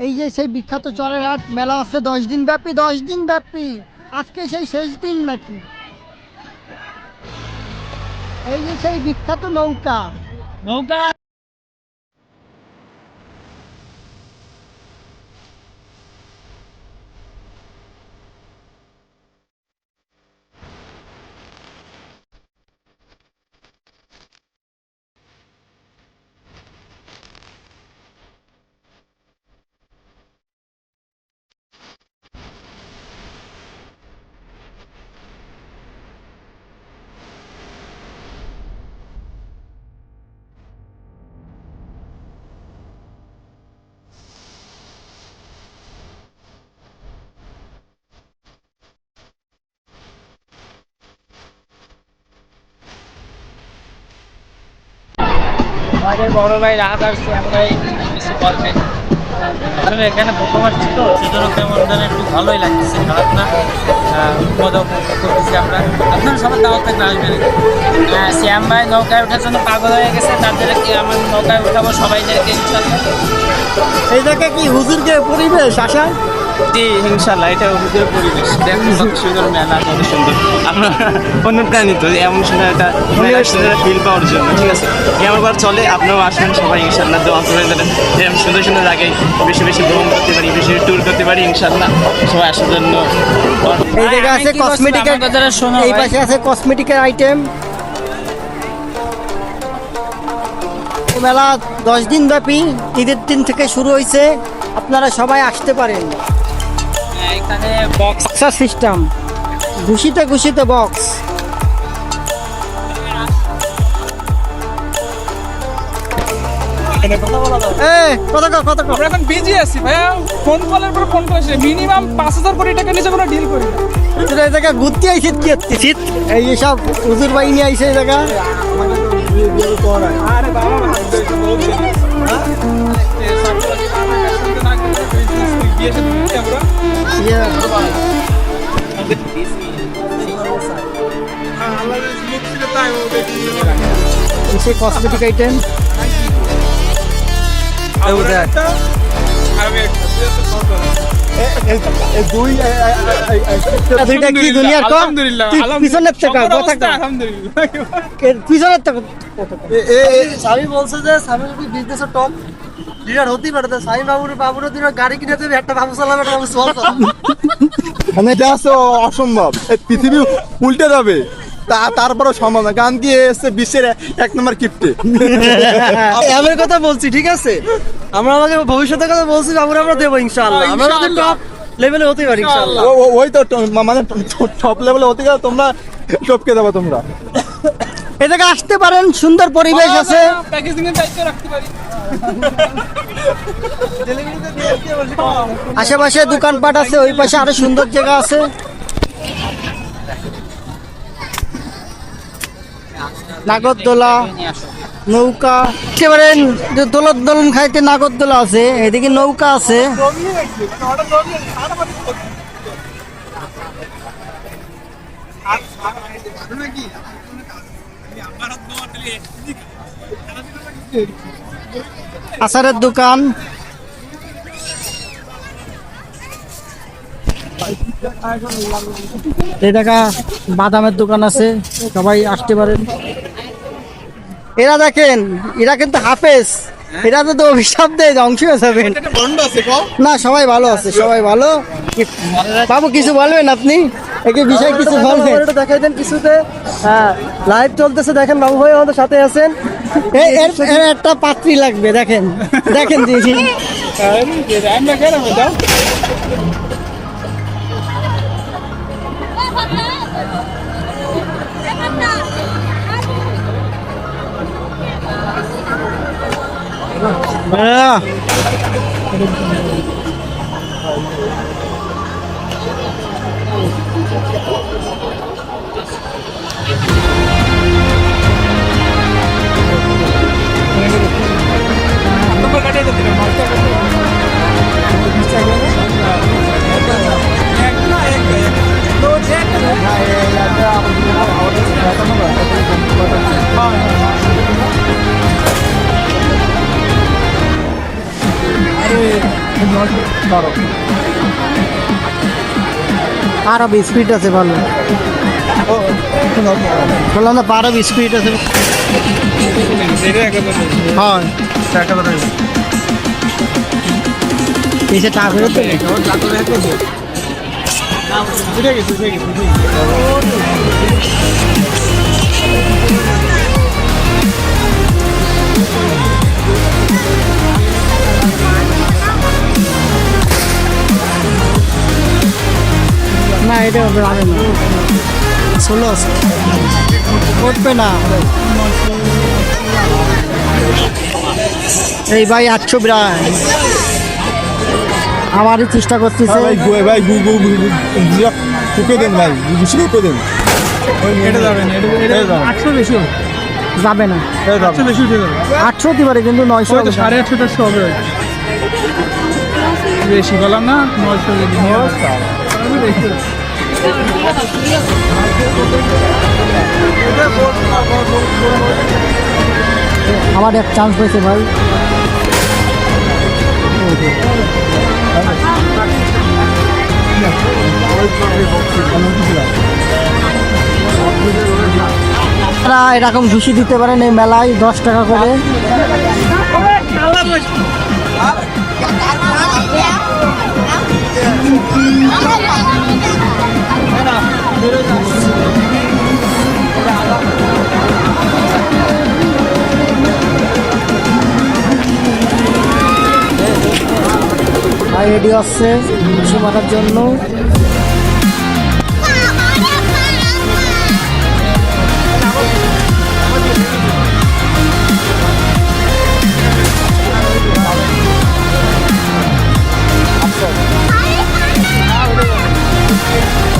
এই যে সেই বিখ্যাত চরের হাট মেলা আছে 10 দিন ব্যাপী, 10 দিন ব্যাপী। আজকে সেই শেষ দিন নাকি। এই যে সেই বিখ্যাত নৌকা। নৌকা আমাদের বড় ভাই রাহাত আর শ্যাম ভাই কিছু বলবেন। আসলে এখানে প্রথম আসছি তো সেজন্য কেমন যেন একটু ভালোই লাগতেছে, খারাপ না। মজা করতেছি আমরা। আপনারা সবার দাওয়াত থাকবে, আসবেন। শ্যাম ভাই নৌকায় ওঠার জন্য পাগল হয়ে গেছে, তাদেরকে আমার নৌকায় উঠাবো সবাইদেরকে ইনশাল্লাহ। এই জায়গায় কি হুজুরকে পরিবেশ আশা? জি ইনশাল্লাহ, এটা হুজুর পরিবেশ। দেখুন কত সুন্দর মেলা, কত সুন্দর। আমরা অনুপ্রাণিত এমন সুন্দর একটা ফিল পাওয়ার জন্য। ঠিক আছে, এমন বার চলে, আপনারাও আসবেন সবাই ইনশাল্লাহ। দোয়া করে দেবেন এরকম সুন্দর সুন্দর জায়গায় বেশি বেশি ভ্রমণ করতে পারি, বেশি ট্যুর করতে পারি ইনশাল্লাহ। সবাই আসার জন্য। এই জায়গায় আছে কসমেটিকের, এই পাশে আছে কসমেটিকের আইটেম। মেলা 10 দিন ব্যাপী, ঈদের দিন থেকে শুরু হয়েছে। আপনারা সবাই আসতে পারেন। এখানে বক্স সিস্টেম, ঘুষিতে ঘুষিতে বক্স। আমরা এখন বিজি আছি ভাইয়া, ফোন কলের পর ফোন করেছি, মিনিমাম 5,000 কোটি টাকা নিচে কোনো ডিল করি না। এই জায়গা ঘুরতে আইসিত কি শীত, এই সব হুজুর বাহিনী আইসে এই জায়গা। আরে বাবা কসমেটিক আইটেম। দুইটা কি দুনিয়ার কম? পিছনের থেকে পিছনের থেকে স্বামী বলছে যে স্বামী যদি বিজনেসের টপ লিডার হতেই পারে, স্বামী বাবুর দিন গাড়ি কিনে দেবে, একটা বাবু চালাবে, একটা বাবু চল মানে এটা হচ্ছে অসম্ভব, পৃথিবী উল্টে যাবে। তারপরে সম্ভব না, গান দিয়ে এসছে বিশ্বের 1 নম্বর কিপ্টে। আমার কথা বলছি, ঠিক আছে? আমরা আমাদের ভবিষ্যতের কথা বলছি, বাবুরা আমরা দেবো ইনশাআল্লাহ। আমরা যদি টপ লেভেলে হতেই পারি ইনশাআল্লাহ। ওই তো মানে টপ লেভেলে হতে গেলে তোমরা টপকে যাবে তোমরা। এই জায়গায় আসতে পারেন, সুন্দর পরিবেশ আছে। প্যাকেজিং এর দায়িত্ব রাখতে পারি। আশেপাশে দোকানপাট আছে, ওই পাশে আরো সুন্দর জায়গা আছে। নাগরদোলা, নৌকা একেবারেন, দোলন খাইতে নাগরদোলা আছে, এদিকে নৌকা আছে। আচারের দোকান, এই জায়গা বাদামের দোকান আছে, সবাই আসতে পারেন। এরা দেখেন, এরা কিন্তু হাফেজ, এরা তো অভিশাপ দেয় ধ্বংস হয়ে যাবেন। না, সবাই ভালো আছে, সবাই ভালো। বাবু কিছু বলবেন আপনি, একে বিষয় কিছু বলবেন? দেখাই দেন কিছুতে। হ্যাঁ, লাইভ চলতেছে, দেখেন বাবু ভাই আমাদের সাথে আছেন। এর একটা পাত্রী লাগবে, দেখেন দেখেন দিয়েছি। পার হবে স্পিড আছে ভালো, বললাম না পার হবে স্পিড আছে। হ্যাঁ এসে টাকা ফেরত দেবে। না এটা যাবে না, ষোলো উঠবে না। এই ভাই 800 বিরাট আমারই চেষ্টা করতেছে। ভাই কুকে দেন ভাই, বেশি কুকে দেন। এটা যাবে না, এটা যাবে 800 বেশি হবে, যাবে না, 800 বেশি উঠে যাবে। 800 হতে পারে কিন্তু 900 হয়তো 850 হবে, বেশি বললাম না 900 যদি নিয়ে আমার এক চান্স পেয়েছে ভাই। আপনারা এরকম ঘুষি দিতে পারেন এই মেলায় 10 টাকা করে। ভাই রেডি আসছে ঘুষি মারার জন্য।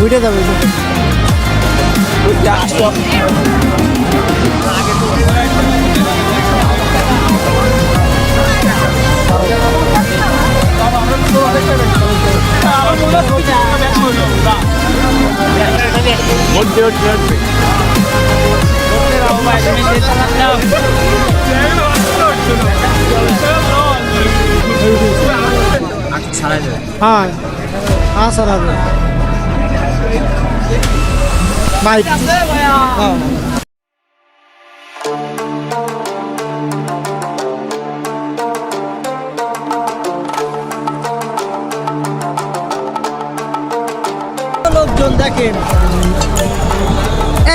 উঠে যাবে হ্যাঁ হ্যাঁ স্যার হবে ভাই। লোকজন দেখেন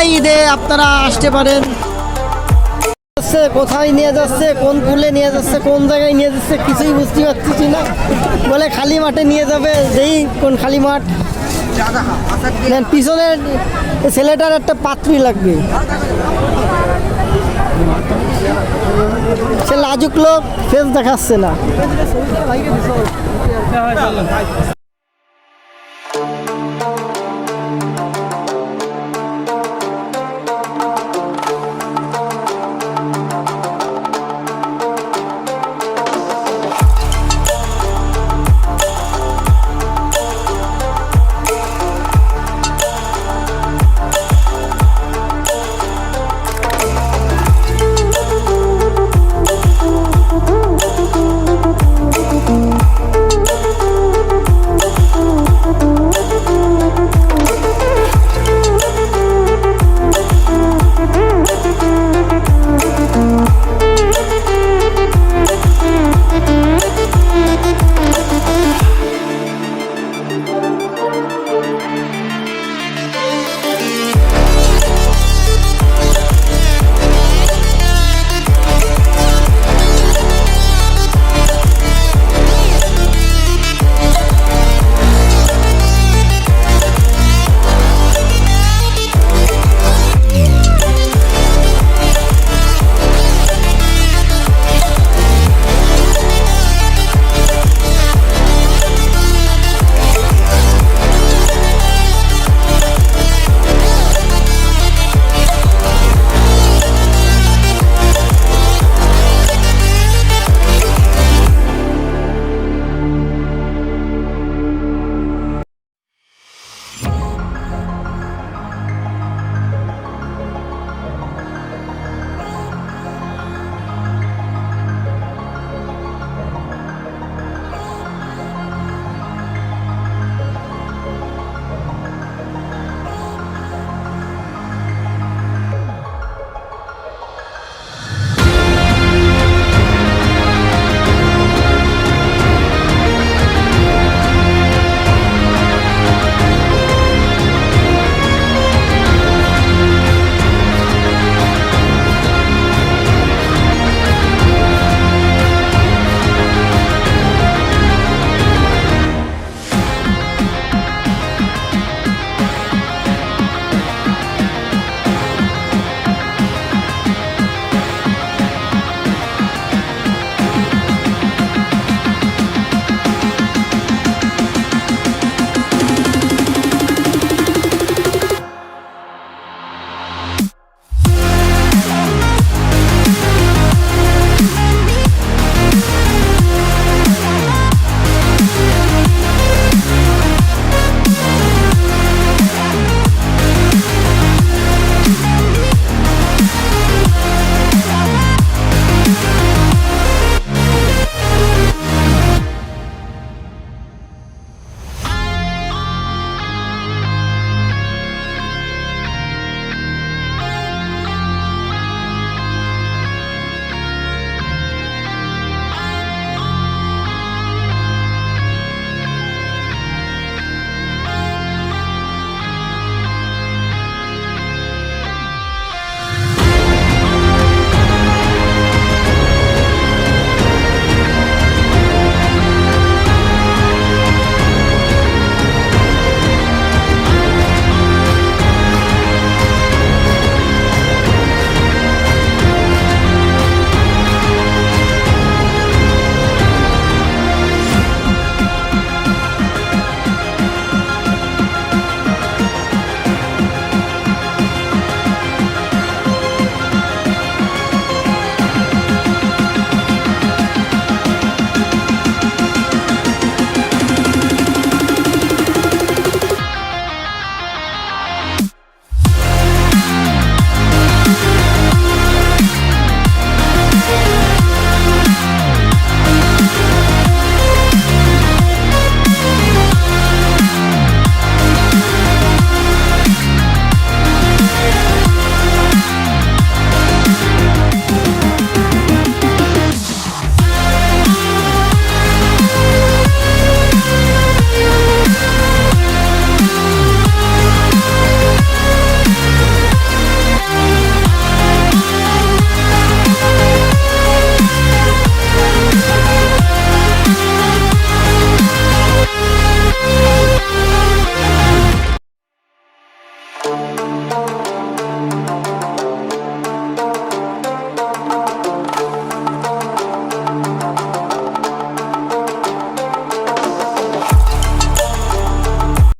এই ঈদে আপনারা আসতে পারেন। কোথায় নিয়ে যাচ্ছে, কোন পুলে নিয়ে যাচ্ছে, কোন জায়গায় নিয়ে যাচ্ছে কিছুই বুঝতে পারতেছি না। বলে খালি মাঠে নিয়ে যাবে, যেই কোন খালি মাঠ পিছনের ছেলেটার একটা পাত্রী লাগবে, সে লাজুক লোক, ফেস দেখাচ্ছে না।